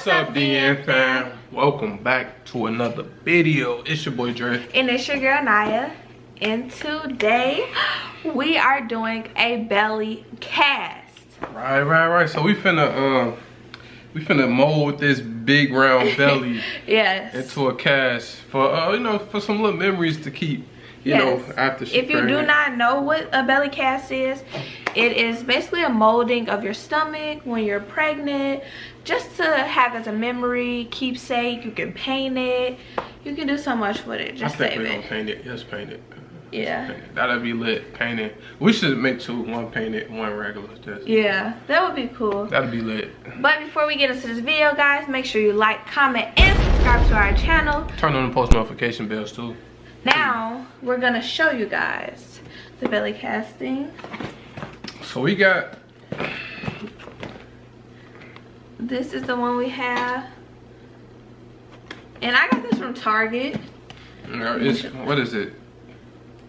What's up, DN fam? Welcome back to another video. It's your boy Dreth. And it's your girl Niyah. And today we are doing a belly cast. Right. So we finna mold this big round belly Yes. into a cast for for some little memories to keep. You know, after she's If you do not know what a belly cast is, it is basically a molding of your stomach when you're pregnant, just to have as a memory, keepsake. You can paint it. You can do so much with it. Just save it. Gonna paint it. Just paint it. Yeah. Paint it. That'll be lit. Painted. We should make two. One painted, one regular. Yeah, that would be cool. That'll be lit. But before we get into this video, guys, make sure you like, comment, and subscribe to our channel. Turn on the post notification bells too. Now we're gonna show you guys the belly casting. So we got, this is the one we have, and I got this from Target. What is it?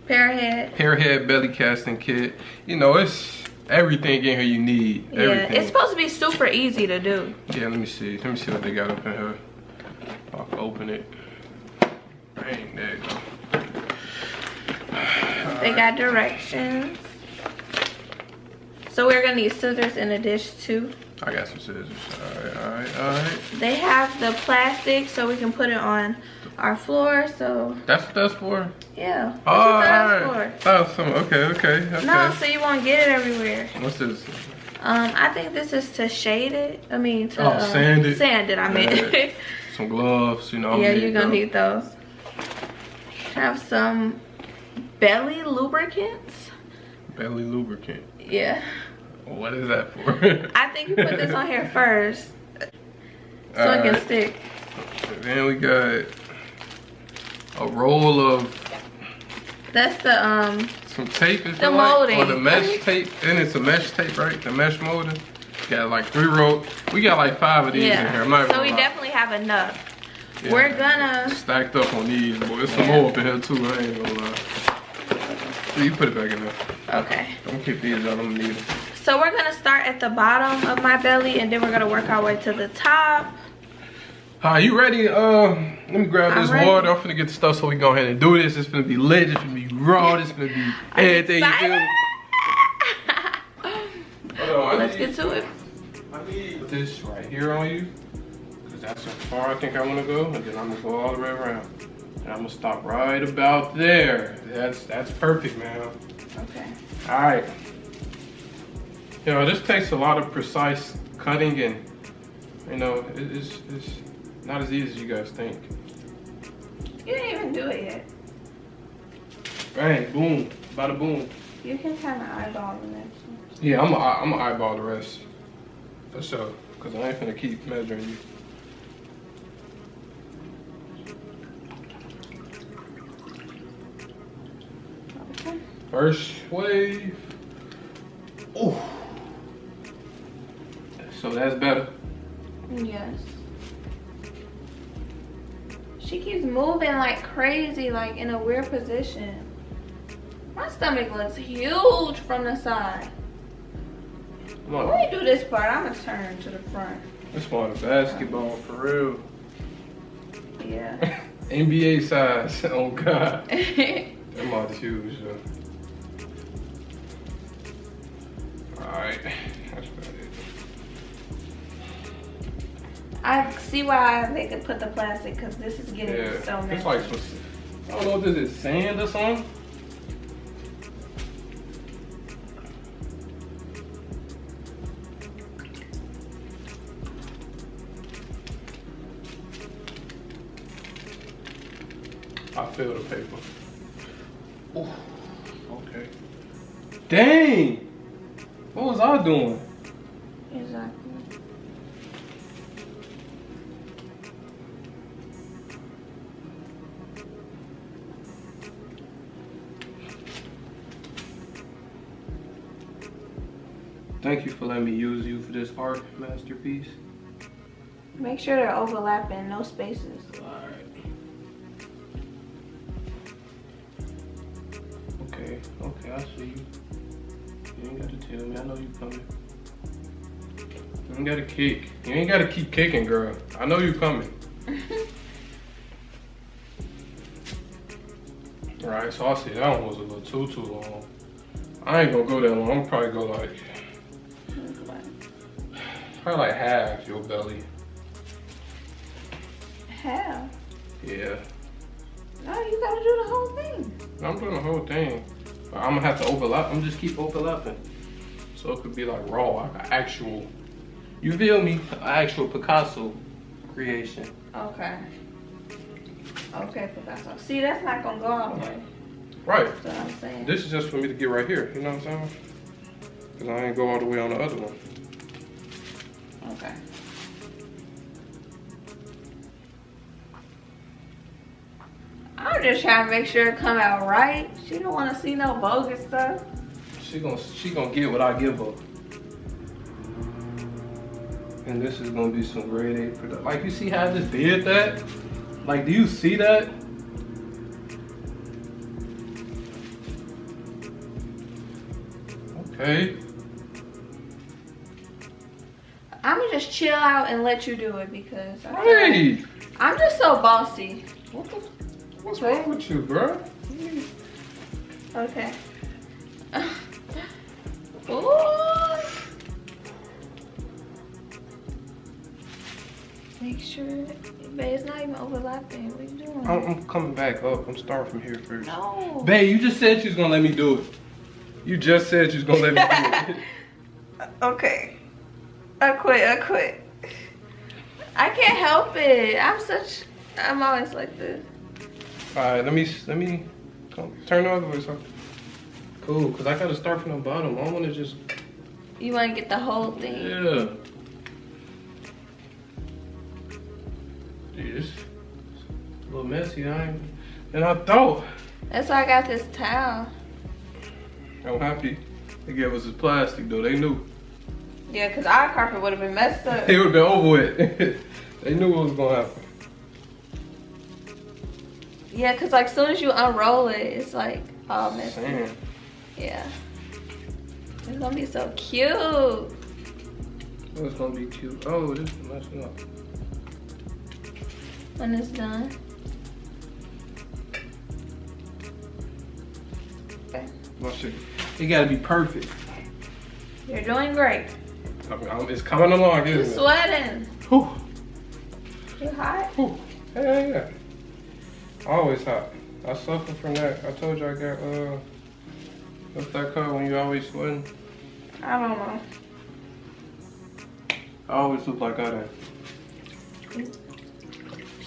Pearhead belly casting kit. You know, it's everything in here you need. Yeah, everything. it's supposed to be super easy to do. Yeah, let me see what they got up in here. I'll open it. Dang, there you go. They got directions. So we're gonna need scissors in a dish too. I got some scissors. All right. They have the plastic so we can put it on our floor. So that's what that's for? Yeah. That's oh, what that's for. Oh, okay. No, so you won't get it everywhere. What's this? I think this is to shade it. I mean to sand it. Sand it, I meant. Some gloves, you know. Yeah, you're gonna need those. Have some belly lubricants. Belly lubricant. Yeah. What is that for? I think you put this on here first, so it can stick. Then we got a roll of. That's the some tape. the molding. Or the mesh tape. And it's a mesh tape, right? The mesh molding. Got like 3 rolls. We got like 5 of these in here. I'm not so we definitely have enough. Yeah. We're gonna stacked up on these, boy. There's some more up in here too. I ain't gonna lie. You put it back in there. Okay. Don't keep these out. I'm gonna need them. So we're gonna start at the bottom of my belly, and then we're gonna work our way to the top. Are you ready? Let me grab this water. I'm finna get the stuff so we can go ahead and do this. It's finna be lit. It's finna be raw. It's finna be everything you do. Hold on. Let's get to it. I need this right here on you. That's how far I think I want to go, and then I'm gonna go all the way around, and I'm gonna stop right about there. That's perfect, man. Okay. All right. You know, this takes a lot of precise cutting, and you know, it's not as easy as you guys think. You didn't even do it yet. Bang, boom, bada boom. You can kind of eyeball the next one. Yeah, I'm gonna eyeball the rest for sure, cause I ain't finna keep measuring you. First wave. Ooh. So that's better. Yes. She keeps moving like crazy, like in a weird position. My stomach looks huge from the side. When we do this part, I'm gonna turn to the front. This one a basketball for real. Yeah. NBA size. Oh God. Them are huge. Alright, that's about it. I see why they could put the plastic, because this is getting so messy. It's like some, I don't know if this is sand or something. I feel the paper. Ooh, okay. Dang! What was I doing? Exactly. Thank you for letting me use you for this art masterpiece. Make sure they're overlapping, no spaces. Alright. Okay, I see you. You ain't got to tell me. I know you coming. You ain't gotta kick. You ain't gotta keep kicking, girl. I know you coming. Alright, so I see that one was a little too long. I ain't gonna go that long. I'm gonna probably go like probably like half your belly. Half? Yeah. No, you gotta do the whole thing. I'm doing the whole thing. But I'm gonna have to overlap. I'm just keep overlapping. So it could be like raw, like an actual, you feel me? An actual Picasso creation. Okay. Okay, Picasso. See, that's not gonna go all the way. Right. That's what I'm saying. This is just for me to get right here, you know what I'm saying? Because I ain't go all the way on the other one. Okay. I'm just trying to make sure it come out right. She don't want to see no bogus stuff. She gonna get what I give her. And this is gonna be some grade A production. Like, you see how I just did that? Like, do you see that? Okay. I'ma just chill out and let you do it because Right. I'm just so bossy. What's wrong with you, bro? Okay. Ooh. Make sure, babe, it's not even overlapping. What are you doing? I'm coming back up. I'm starting from here first. No. Babe, you just said you was gonna let me do it. You just said you was gonna let me do it. Okay. I quit. I can't help it. I'm always like this. Alright, let me come, turn the other way. So. Cool, because I gotta start from the bottom. I wanna just. You wanna get the whole thing? Yeah. Dude, it's a little messy, than I thought. That's why I got this towel. I'm happy they gave us this plastic though. They knew. Yeah, because our carpet would have been messed up. It would have been over with. They knew what was gonna happen. Yeah, because like soon as you unroll it, it's like all messed up. Yeah. It's gonna be so cute. Oh, it's gonna be cute. Oh, this is messing up. When it's done. Okay. My shit. It gotta be perfect. You're doing great. I mean, it's coming along, You're isn't it? sweating. Whew. You hot? Whew. Yeah. Always hot. I suffer from that. I told you I got what's that called when you always sweating? I don't know. I always look like I done.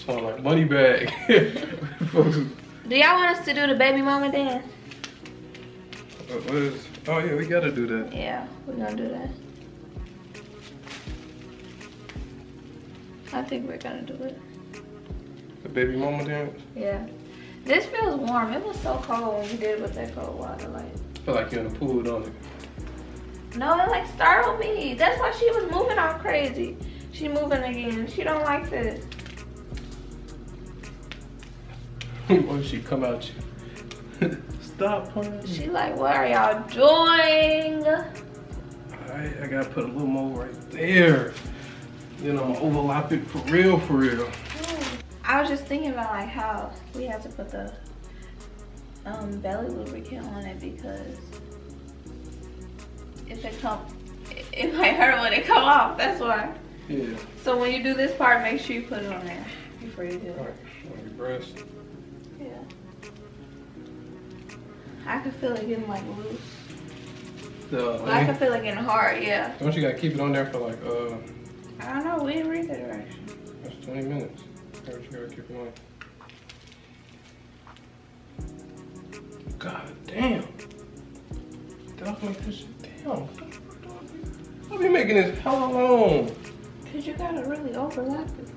Sound like money bag. Do y'all want us to do the baby mama dance? What is? Oh yeah, we gotta do that. Yeah, we're gonna do that. I think we're gonna do it. The baby mama dance. Yeah. This feels warm. It was so cold when we did it with that cold water. Like, I feel like you're in the pool, don't it? no, it like startled me. That's why she was moving all crazy. She moving again. She don't like this. What if she come out you? Stop playing. She like, what are y'all doing? Alright, I gotta put a little more right there. Then I'm gonna overlap it for real, for real. I was just thinking about like how we have to put the belly lubricant on it because if it might hurt when it come off. That's why. Yeah. So when you do this part, make sure you put it on there before you do it. Alright, on your breast. Yeah. I can feel it getting like loose. Well, I can feel it getting hard. Yeah. Don't you gotta keep it on there for like I don't know. We didn't read the direction. that's 20 minutes. That's what you gotta keep it on. God damn. Did I make this shit down? I'll be making this hella long. Cause you gotta really overlap it.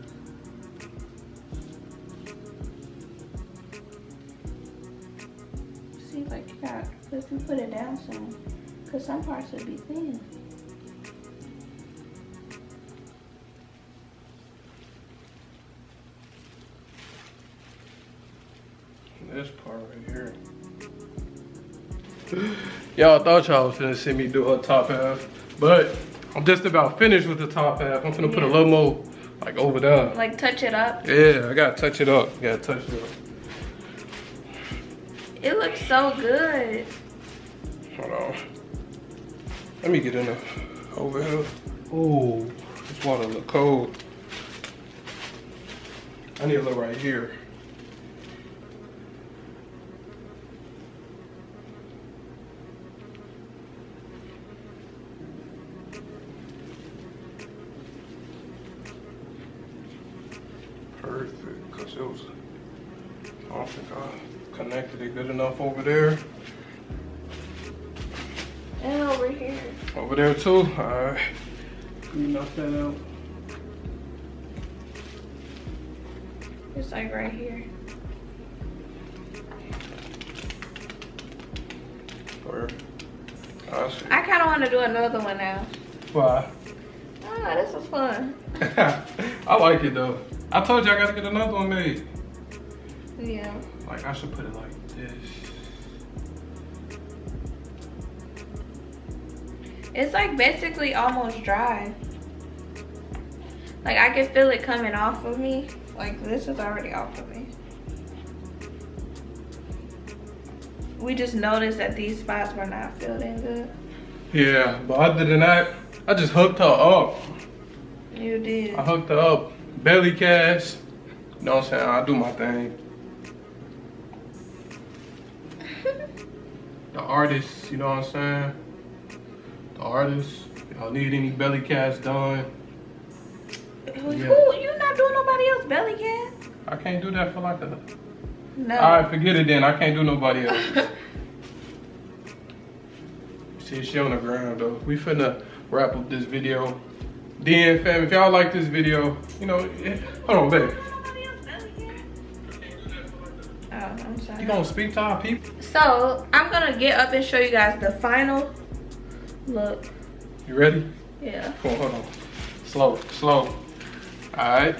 See, like you got, if you put it down some, cause some parts would be thin. This part right here. Y'all thought y'all was finna see me do her top half, but I'm just about finished with the top half. I'm gonna put a little more like over there. Like touch it up? Yeah, I gotta touch it up. Gotta touch it up. It looks so good. Hold on. Let me get in there. Over here. Oh, this water look cold. I need to look right here. Perfect, because it was, I don't think I connected it good enough over there. And over here. Over there too? Alright. Let me knock that out. It's like right here. I kind of want to do another one now. Why? Oh, this was fun. I like it though. I told you I gotta get another one made. Yeah. Like I should put it like this. It's like basically almost dry. Like I can feel it coming off of me. Like this is already off of me. We just noticed that these spots were not filled in good. Yeah, but other than that, I just hooked her up. You did. I hooked her up. Belly cast. You know what I'm saying? I do my thing. The artists, you know what I'm saying? The artists, y'all need any belly cast done? Who? You not doing nobody else belly cast? I can't do that for like a... No. Alright, forget it then. I can't do nobody else. See, she on the ground though. We finna wrap up this video. Then, fam, if y'all like this video, you know, hold on, babe. Oh, I'm sorry. You gonna speak to our people? So, I'm gonna get up and show you guys the final look. You ready? Yeah. Come on, hold on. Slow, slow. Alright.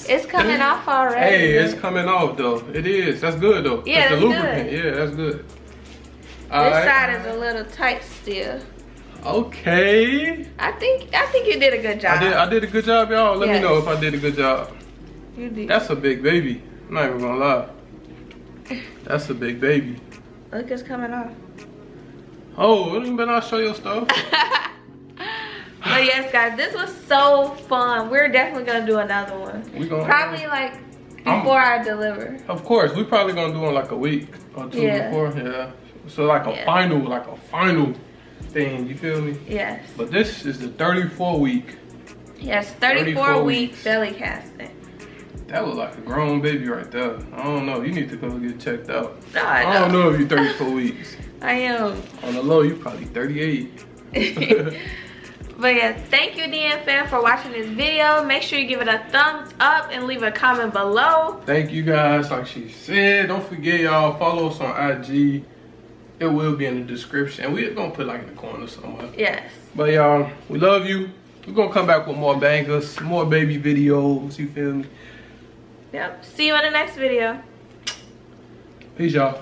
It's coming off already. Hey, it's coming off though. It is. That's good though. Yeah, that's the that's lubricant. good. Yeah, that's good. This side is a little tight still. Okay. I think you did a good job. I did a good job, y'all. Let me Yes. know if I did a good job. You did. That's a big baby. I'm not even gonna lie. That's a big baby. Look, it's coming off. Oh, you better not show your stuff. But yes, guys, this was so fun. We're definitely gonna do another one. We gonna probably like before I deliver. Of course, we probably gonna do it like a week or two before. Yeah. So like a final thing. You feel me? Yes. But this is the 34 week. Yes, 34 week belly casting. That was like a grown baby right there. I don't know. You need to go get checked out. No, I don't know if you're 34 weeks. I am. On the low, you probably 38. But yeah, thank you DN fam for watching this video. Make sure you give it a thumbs up and leave a comment below. Thank you guys, like she said. Don't forget y'all, follow us on IG. It will be in the description. We're gonna put like in the corner somewhere. Yes. But y'all, we love you. We're gonna come back with more bangers, more baby videos, you feel me? Yep. See you in the next video. Peace y'all.